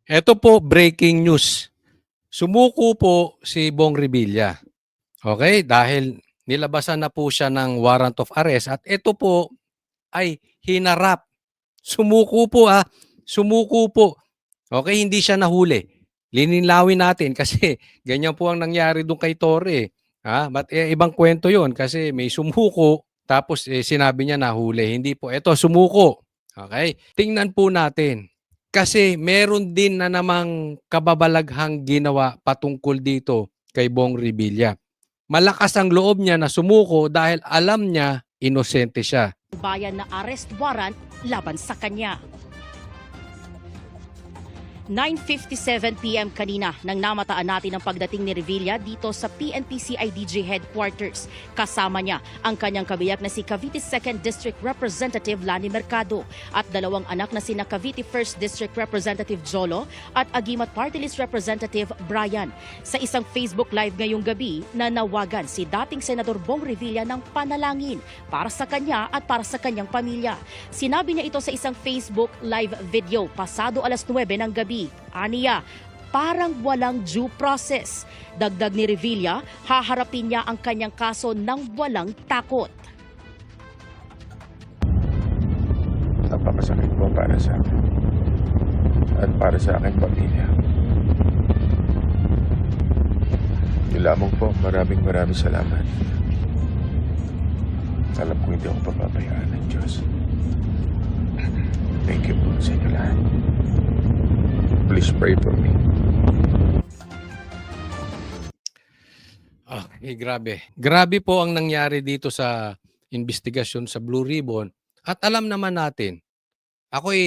Ito po, breaking news. Sumuko po si Bong Revilla. Okay? Dahil nilabasan na po siya ng warrant of arrest at ito po ay hinarap. Sumuko po Sumuko po. Okay? Hindi siya nahuli. Lininlawin natin kasi ganyan po ang nangyari doon kay Torre. But ibang kwento yon kasi may sumuko tapos sinabi niya nahuli. Hindi po. Ito, sumuko. Okay? Tingnan po natin. Kasi meron din na namang kababalaghang ginawa patungkol dito kay Bong Revilla. Malakas ang loob niya na sumuko dahil alam niya inosente siya. Bayan na arrest warrant laban sa kanya. 9:57 PM kanina nang namataan natin ang pagdating ni Revilla dito sa PNP CIDG headquarters. Kasama niya ang kanyang kabiyak na si Cavite 2nd District Representative Lani Mercado at dalawang anak na sina Cavite 1st District Representative Jolo at Agimat Party List Representative Brian. Sa isang Facebook Live ngayong gabi, nanawagan si dating Senador Bong Revilla ng panalangin para sa kanya at para sa kanyang pamilya. Sinabi niya ito sa isang Facebook Live video pasado alas 9 ng gabi. Aniya, parang walang due process. Dagdag ni Revilla, haharapin niya ang kanyang kaso ng walang takot. Napakasakit po para sa akin at para sa aking pamilya. Yun lamang po, maraming salamat. Alam ko hindi ako papabayaan ng Diyos. Thank you po sa inyo lahat. Please pray for me. Grabe. Grabe po ang nangyari dito sa investigasyon sa Blue Ribbon. At alam naman natin, ako'y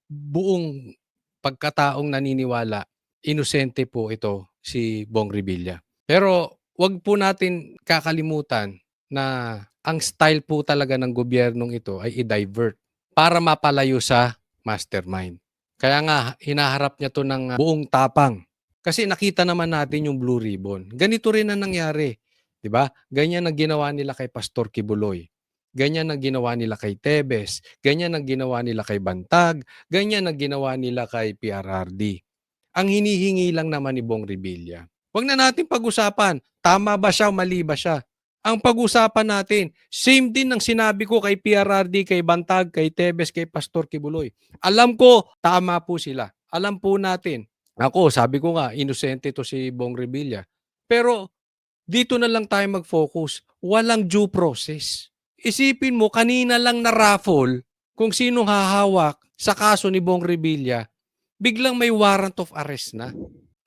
buong pagkataong naniniwala, inosente po ito si Bong Revilla. Pero wag po natin kakalimutan na ang style po talaga ng gobyernong ito ay i-divert para mapalayo sa mastermind. Kaya nga, hinaharap niya to ng buong tapang. Kasi nakita naman natin yung Blue Ribbon. Ganito rin ang nangyari. 'Di ba? Ganyan ang ginawa nila kay Pastor Kibuloy. Ganyan ang ginawa nila kay Tebes. Ganyan ang ginawa nila kay Bantag. Ganyan ang ginawa nila kay PRRD. Ang hinihingi lang naman ni Bong Revilla. Huwag na natin pag-usapan. Tama ba siya o mali ba siya? Ang pag-usapan natin, same din ng sinabi ko kay PRRD, kay Bantag, kay Tebes, kay Pastor Kibuloy. Alam ko, tama po sila. Alam po natin. Ako, sabi ko nga, inosente to si Bong Revilla. Pero dito na lang tayo mag-focus. Walang due process. Isipin mo, kanina lang na raffle kung sinong hahawak sa kaso ni Bong Revilla, biglang may warrant of arrest na.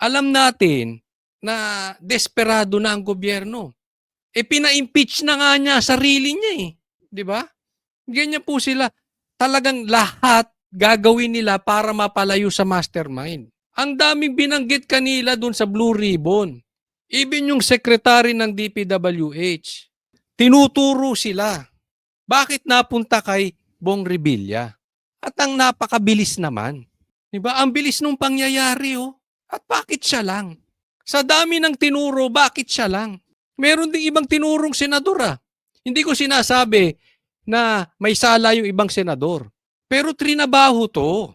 Alam natin na desperado na ang gobyerno. Pina-impeach na nga niya sarili niya eh. 'Di ba? Ganyan po sila. Talagang lahat gagawin nila para mapalayo sa mastermind. Ang daming binanggit kanila dun sa Blue Ribbon. Even yung secretary ng DPWH. Tinuturo sila. Bakit napunta kay Bong Revilla? At ang napakabilis naman. 'Di ba? Ang bilis nung pangyayari oh. At bakit siya lang? Sa dami ng tinuro, bakit siya lang? Meron ding ibang tinurong senador Hindi ko sinasabi na may sala yung ibang senador. Pero trinabaho to.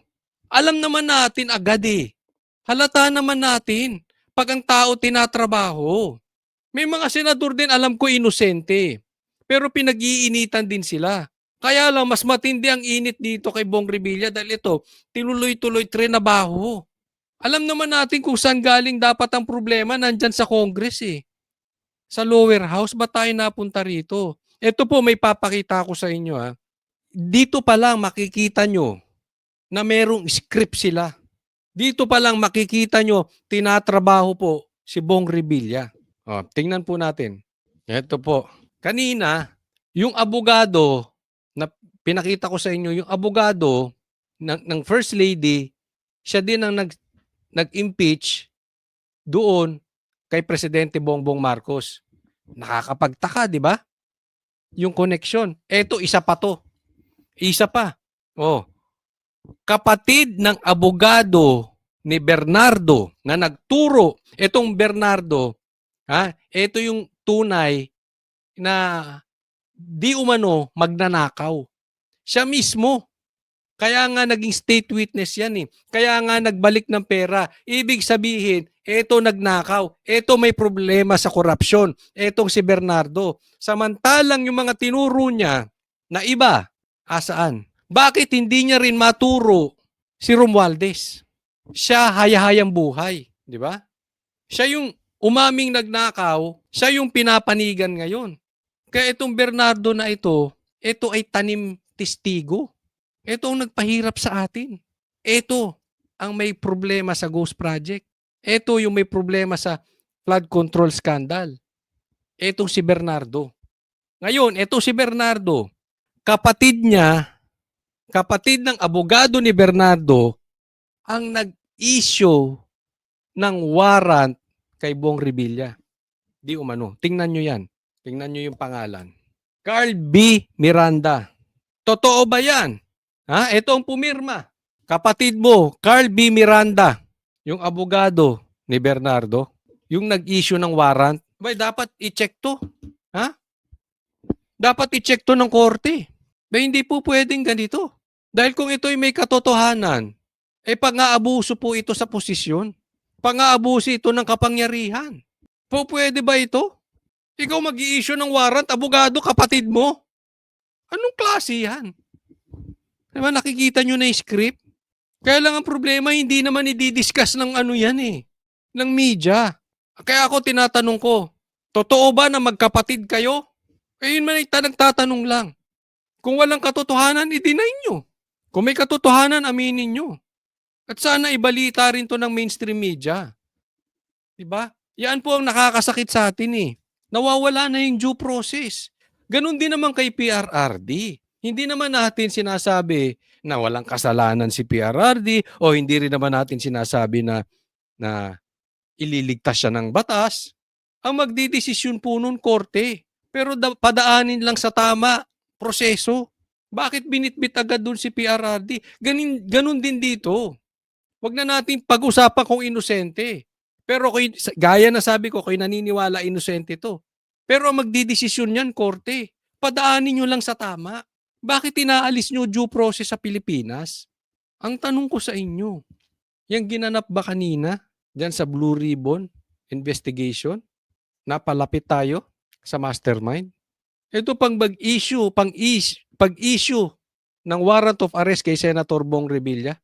Alam naman natin agad eh. Halata naman natin pag ang tao tinatrabaho. May mga senador din alam ko inosente. Pero pinag-iinitan din sila. Kaya lang mas matindi ang init dito kay Bong Revilla dahil ito, tinuloy-tuloy trinabaho. Alam naman natin kung saan galing dapat ang problema nandyan sa Congress eh. Sa lower house, ba tayo napunta rito? Ito po, may papakita ko sa inyo Dito pa lang makikita nyo na merong script sila. Dito pa lang makikita nyo, tinatrabaho po si Bong Revilla. Tingnan po natin. Ito po. Kanina, yung abogado na pinakita ko sa inyo, yung abogado ng First Lady, siya din ang nag-impeach doon kay Presidente Bongbong Marcos. Nakakapagtaka, di ba? Yung connection. Eto, isa pa to. Isa pa. Kapatid ng abogado ni Bernardo na nagturo. Etong Bernardo, eto yung tunay na di umano magnanakaw. Siya mismo. Kaya nga naging state witness yan eh. Kaya nga nagbalik ng pera. Ibig sabihin, eto nagnakaw. Eto may problema sa korupsyon. Etong si Bernardo. Samantalang yung mga tinuro niya na iba, asaan? Bakit hindi niya rin maturo si Romualdez? Siya hayahayang buhay. Di ba? Siya yung umaming nagnakaw. Siya yung pinapanigan ngayon. Kaya itong Bernardo na ito ay tanim testigo. Ito ang nagpahirap sa atin. Ito ang may problema sa Ghost Project. Ito yung may problema sa flood control scandal. Ito si Bernardo. Ngayon, ito si Bernardo. Kapatid niya, kapatid ng abogado ni Bernardo, ang nag-issue ng warrant kay Bong Revilla. Di umano. Tingnan nyo yan. Tingnan nyo yung pangalan. Carl B. Miranda. Totoo ba yan? Ha? Ito ang pumirma. Kapatid mo, Carl B. Miranda, yung abogado ni Bernardo, yung nag-issue ng warrant. Bay, dapat i-check to. Ha? Dapat i-check to ng korte. Bay, hindi po pwedeng ganito. Dahil kung ito'y may katotohanan, pang-aabuso po ito sa posisyon. Pang-aabuso ito ng kapangyarihan. Po pwede ba ito? Ikaw mag-i-issue ng warrant, abogado, kapatid mo? Anong klase yan? Diba, nakikita nyo na yung script? Kaya lang ang problema, hindi naman i-discuss ng ano yan eh, ng media. Kaya ako tinatanong ko, totoo ba na magkapatid kayo? Yun man nagtatanong lang. Kung walang katotohanan, i-deny nyo. Kung may katotohanan, aminin nyo. At sana ibalita rin to ng mainstream media. Diba? Yan po ang nakakasakit sa atin eh. Nawawala na yung due process. Ganon din naman kay PRRD. Hindi naman natin sinasabi na walang kasalanan si PRRD o hindi rin naman natin sinasabi na ililigtas siya ng batas. Ang magdidesisyon po nun korte. Pero padaanin lang sa tama proseso. Bakit binitbit agad dun si PRRD? Ganon din dito. Wag na natin pag-usapan kung inosente. Pero gaya na sabi ko, kayo naniniwala inosente to. Pero ang magdidesisyon yan, korte. Padaanin nyo lang sa tama. Bakit inaalis nyo due process sa Pilipinas? Ang tanong ko sa inyo, yung ginanap ba kanina dyan sa Blue Ribbon investigation? Napalapit tayo sa mastermind? Ito pang pag-issue ng warrant of arrest kay Senator Bong Revilla,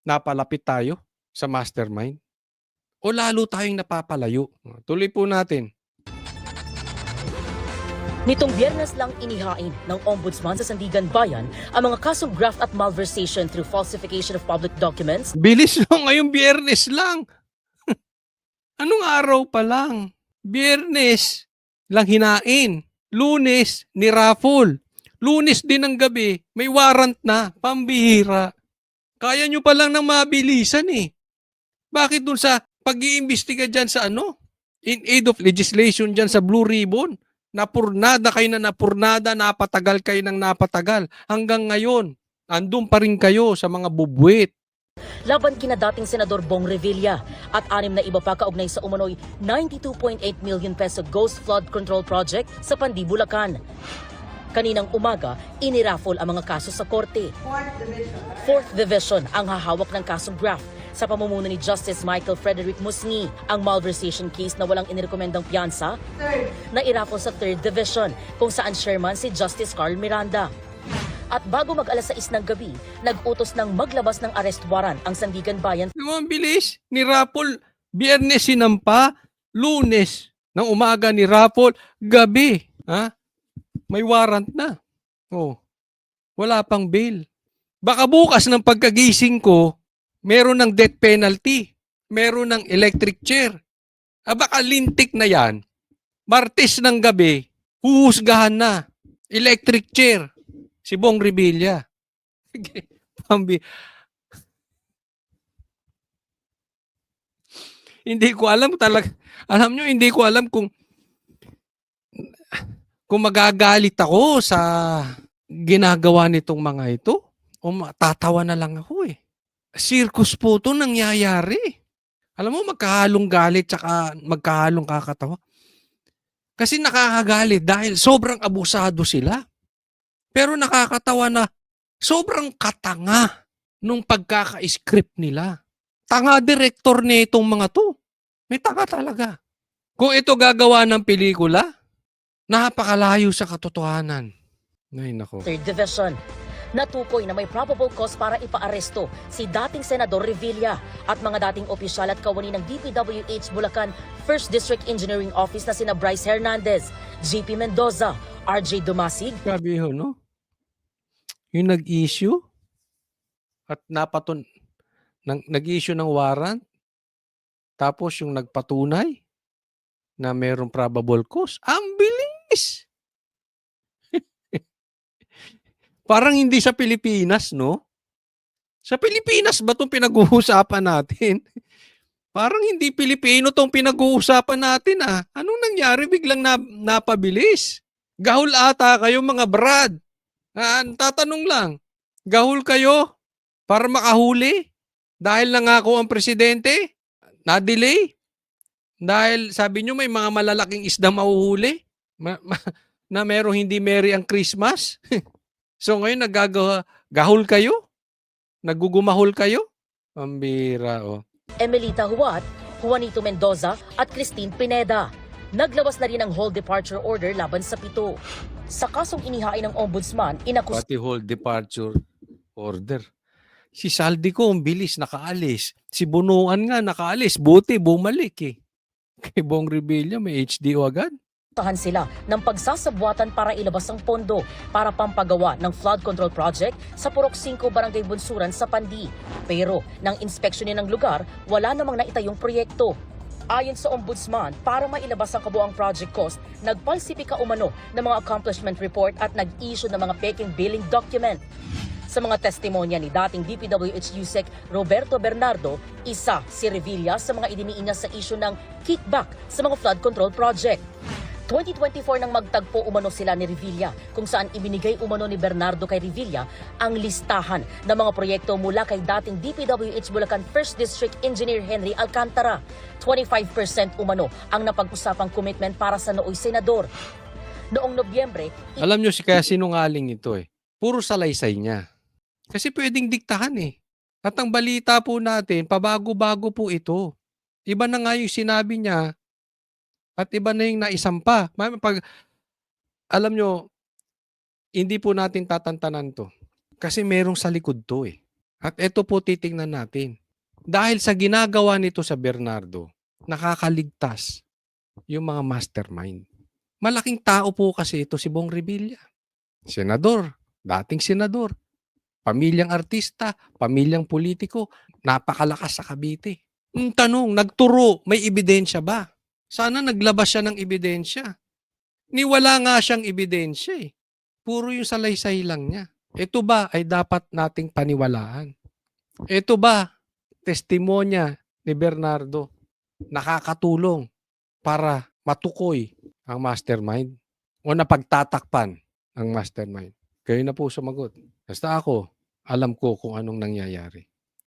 napalapit tayo sa mastermind? O lalo tayong napapalayo? Tuloy po natin. Nitong Biyernes lang inihain ng Ombudsman sa Sandigan Bayan ang mga kasong graft at malversation through falsification of public documents. Bilis no, ngayong Biyernes lang. Anong araw pa lang? Biyernes lang hinain. Lunes, ni-raffle. Lunes din ng gabi, may warrant na, pambihira. Kaya nyo pa lang ng mabilisan eh. Bakit dun sa pag-iimbestiga dyan sa in aid of legislation dyan sa Blue Ribbon, napurnada kayo na napurnada, napatagal kayo ng napatagal. Hanggang ngayon, andun pa rin kayo sa mga bubwit. Laban kina dating Senador Bong Revilla at 6 na iba pa kaugnay sa umano'y 92.8 million peso Ghost Flood Control Project sa Pandi, Bulacan. Kaninang umaga, iniraffle ang mga kaso sa korte. 4th Division ang hahawak ng kasong graft sa pamumuno ni Justice Michael Frederick Musni. Ang malversation case na walang inirekomendang piyansa na iraffle sa 3rd Division kung saan chairman si Justice Carl Miranda. At bago mag-alas 6 ng gabi, nag-utos ng maglabas ng arrest warrant ang Sandigan Bayan. Ang bilis, ni raffle, Biyernes sinampa, Lunes ng umaga ni raffle, gabi. Ha? May warrant na. Oh, wala pang bail. Baka bukas ng pagkagising ko, meron ng death penalty. Meron ng electric chair. Baka lintik na yan. Martes ng gabi, huhusgahan na. Electric chair. Si Bong Revilla. Hindi ko alam talaga. Alam nyo, hindi ko alam kung magagalit ako sa ginagawa nitong mga ito o tatawa na lang ako eh. Circus po ito nangyayari. Alam mo, magkahalong galit tsaka magkahalong kakatawa. Kasi nakakagalit dahil sobrang abusado sila. Pero nakakatawa na Sobrang katanga nung pagkaka-script nila. Tanga direktor nitong mga 'to. May tanga talaga. Kung ito gagawa ng pelikula, napakalayo sa katotohanan. Ay nako. 3rd Division. Natukoy na may probable cause para ipaaresto si dating Senador Revilla at mga dating opisyal at kawani ng DPWH Bulacan 1st District Engineering Office na sina Bryce Hernandez, JP Mendoza, RJ Dumasig, Grabe ho, no? Yung nag-issue at nag-issue ng warrant, tapos yung nagpatunay na mayroong probable cause. Ang bilis! Parang hindi sa Pilipinas, no? Sa Pilipinas ba itong pinag-uusapan natin? Parang hindi Pilipino itong pinag-uusapan natin, ah. Anong nangyari? Biglang napabilis. Gahol ata kayo, mga brad. Tatanong lang, gahol kayo para makahuli? Dahil nangako ang presidente? Na-delay? Dahil sabi nyo may mga malalaking isda mahuhuli? Na merong hindi merry ang Christmas? So ngayon gahol kayo? Nagugumahol kayo? Pambira, oh. Emelita Huat, Juanito Mendoza at Christine Pineda. Naglawas na rin ang whole departure order laban sa 7. Sa kasong inihain ng ombudsman, Pati whole departure order. Si Saldico, ang bilis, nakaalis. Si Bunuan nga, nakaalis. Buti, bumalik eh. Kay Bong Revilla, may HDO agad. tahan sila ng pagsasabwatan para ilabas ang pondo para pampagawa ng flood control project sa Purok 5 Barangay Bunsuran sa Pandi. Pero nang inspeksyonin ng lugar, wala namang naitayong proyekto. Ayon sa ombudsman, para mailabas ang kabuang project cost, nagpalsipika umano ng mga accomplishment report at nag-issue ng mga peking billing document. Sa mga testimonya ni dating DPWH USEC Roberto Bernardo, isa si Revilla sa mga idiniin niya sa issue ng kickback sa mga flood control project. 2024 nang magtagpo umano sila ni Revilla kung saan ibinigay umano ni Bernardo kay Revilla ang listahan ng mga proyekto mula kay dating DPWH Bulacan 1st District Engineer Henry Alcantara. 25% umano ang napag-usapang commitment para sa nooy senador. Noong Nobyembre, Alam nyo kaya sinungaling ito eh. Puro salaysay niya. Kasi pwedeng diktahan eh. At ang balita po natin, pabago-bago po ito. Iba na nga yung sinabi niya at iba na yung naisampa. Alam nyo, hindi po natin tatantanan to. Kasi merong sa likod to eh. At ito po titingnan natin. Dahil sa ginagawa nito sa Bernardo, nakakaligtas yung mga mastermind. Malaking tao po kasi ito si Bong Revilla. Senador, dating senador. Pamilyang artista, pamilyang politiko, napakalakas sa Cavite. Ang tanong, nagturo, may ebidensya ba? Sana naglabas siya ng ebidensya. Wala nga siyang ebidensya eh. Puro yung salaysay lang niya. Ito ba ay dapat nating paniwalaan? Ito ba, testimonya ni Bernardo, nakakatulong para matukoy ang mastermind o napagtatakpan ang mastermind? Kayo na po sumagot. Basta ako, alam ko kung anong nangyayari.